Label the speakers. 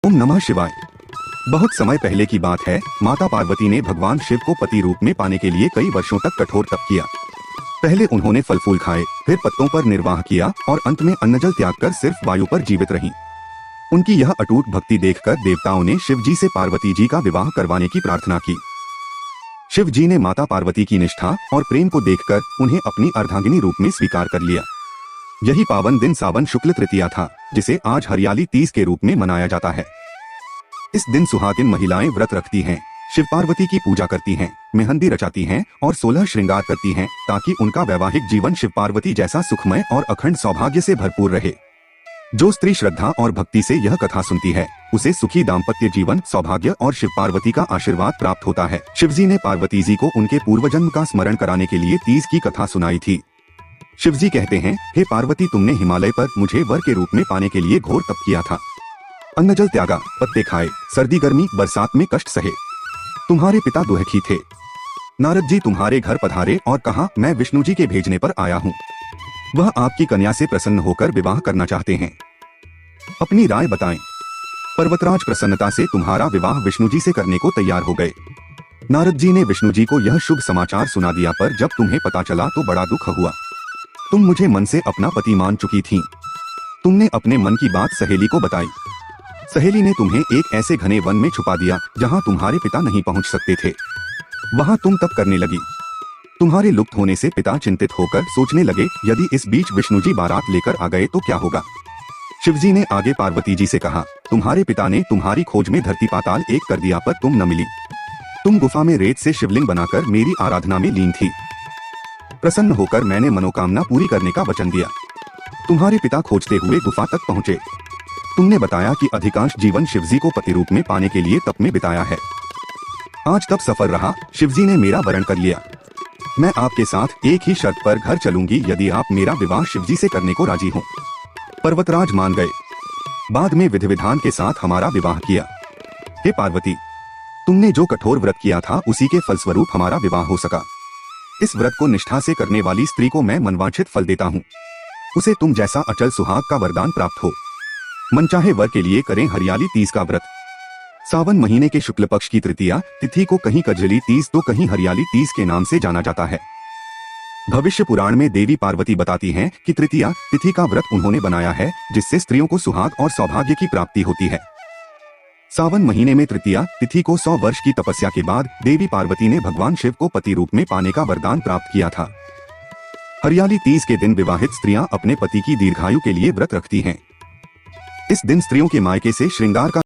Speaker 1: ओम नमः शिवाय। बहुत समय पहले की बात है, माता पार्वती ने भगवान शिव को पति रूप में पाने के लिए कई वर्षों तक कठोर तप किया। पहले उन्होंने फल फूल खाए, फिर पत्तों पर निर्वाह किया और अंत में अन्नजल त्याग कर सिर्फ वायु पर जीवित रहीं। उनकी यह अटूट भक्ति देखकर देवताओं ने शिव जी से पार्वती जी का विवाह करवाने की प्रार्थना की। शिव जी ने माता पार्वती की निष्ठा और प्रेम को देखकर उन्हें अपनी अर्धांगिनी रूप में स्वीकार कर लिया। यही पावन दिन सावन शुक्ल तृतीया था, जिसे आज हरियाली तीज के रूप में मनाया जाता है। इस दिन सुहागिन महिलाएं व्रत रखती हैं, शिव पार्वती की पूजा करती हैं, मेहंदी रचाती हैं और 16 श्रृंगार करती हैं, ताकि उनका वैवाहिक जीवन शिव पार्वती जैसा सुखमय और अखंड सौभाग्य से भरपूर रहे। जो स्त्री श्रद्धा और भक्ति से यह कथा सुनती है, उसे सुखी दाम्पत्य जीवन, सौभाग्य और शिव पार्वती का आशीर्वाद प्राप्त होता है। शिवजी ने पार्वती जी को उनके पूर्वजन्म का स्मरण कराने के लिए तीज की कथा सुनाई थी। शिवजी कहते हैं, हे पार्वती, तुमने हिमालय पर मुझे वर के रूप में पाने के लिए घोर तप किया था। अन्न जल त्यागा, पत्ते खाए, सर्दी गर्मी बरसात में कष्ट सहे। तुम्हारे पिता दुखी थे। नारद जी तुम्हारे घर पधारे और कहा, मैं विष्णु जी के भेजने पर आया हूँ। वह आपकी कन्या से प्रसन्न होकर विवाह करना चाहते हैं। अपनी राय बताएं। पर्वतराज प्रसन्नता से तुम्हारा विवाह विष्णु जी से करने को तैयार हो गए। नारद जी ने विष्णु जी को यह शुभ समाचार सुना दिया, पर जब तुम्हें पता चला तो बड़ा दुख हुआ। तुम मुझे मन से अपना पति मान चुकी थीं। तुमने अपने मन की बात सहेली को बताई। सहेली ने तुम्हें एक ऐसे घने वन में छुपा दिया जहां तुम्हारे पिता नहीं पहुंच सकते थे। वहां तुम तप करने लगी। तुम्हारे लुप्त होने से पिता चिंतित होकर सोचने लगे, यदि इस बीच विष्णु जी बारात लेकर आ गए तो क्या होगा। शिवजी ने आगे पार्वती जी से कहा, तुम्हारे पिता ने तुम्हारी खोज में धरती पाताल एक कर दिया, पर तुम न मिली। तुम गुफा में रेत से शिवलिंग बनाकर मेरी आराधना में लीन थी। प्रसन्न होकर मैंने मनोकामना पूरी करने का वचन दिया। तुम्हारे पिता खोजते हुए गुफा तक पहुँचे। तुमने बताया कि अधिकांश जीवन शिवजी को पति रूप में पाने के लिए तप में बिताया है। आज तप सफल रहा, शिवजी ने मेरा वरण कर लिया। मैं आपके साथ एक ही शर्त पर घर चलूंगी, यदि आप मेरा विवाह शिवजी से करने को राजी हो। पर्वतराज मान गए। बाद में विधि विधान के साथ हमारा विवाह किया। हे पार्वती, तुमने जो कठोर व्रत किया था, उसी के फलस्वरूप हमारा विवाह हो सका। इस व्रत को निष्ठा से करने वाली स्त्री को मैं मनवांछित फल देता हूँ। उसे तुम जैसा अचल सुहाग का वरदान प्राप्त हो। मनचाहे वर के लिए करें हरियाली तीज का व्रत। सावन महीने के शुक्ल पक्ष की तृतीया तिथि को कहीं कजली तीज तो कहीं हरियाली तीज के नाम से जाना जाता है। भविष्य पुराण में देवी पार्वती बताती हैं कि तृतीया तिथि का व्रत उन्होंने बनाया है, जिससे स्त्रियों को सुहाग और सौभाग्य की प्राप्ति होती है। सावन महीने में तृतीया तिथि को 100 वर्ष की तपस्या के बाद देवी पार्वती ने भगवान शिव को पति रूप में पाने का वरदान प्राप्त किया था। हरियाली तीज के दिन विवाहित स्त्रियां अपने पति की दीर्घायु के लिए व्रत रखती हैं। इस दिन स्त्रियों के मायके से श्रृंगार का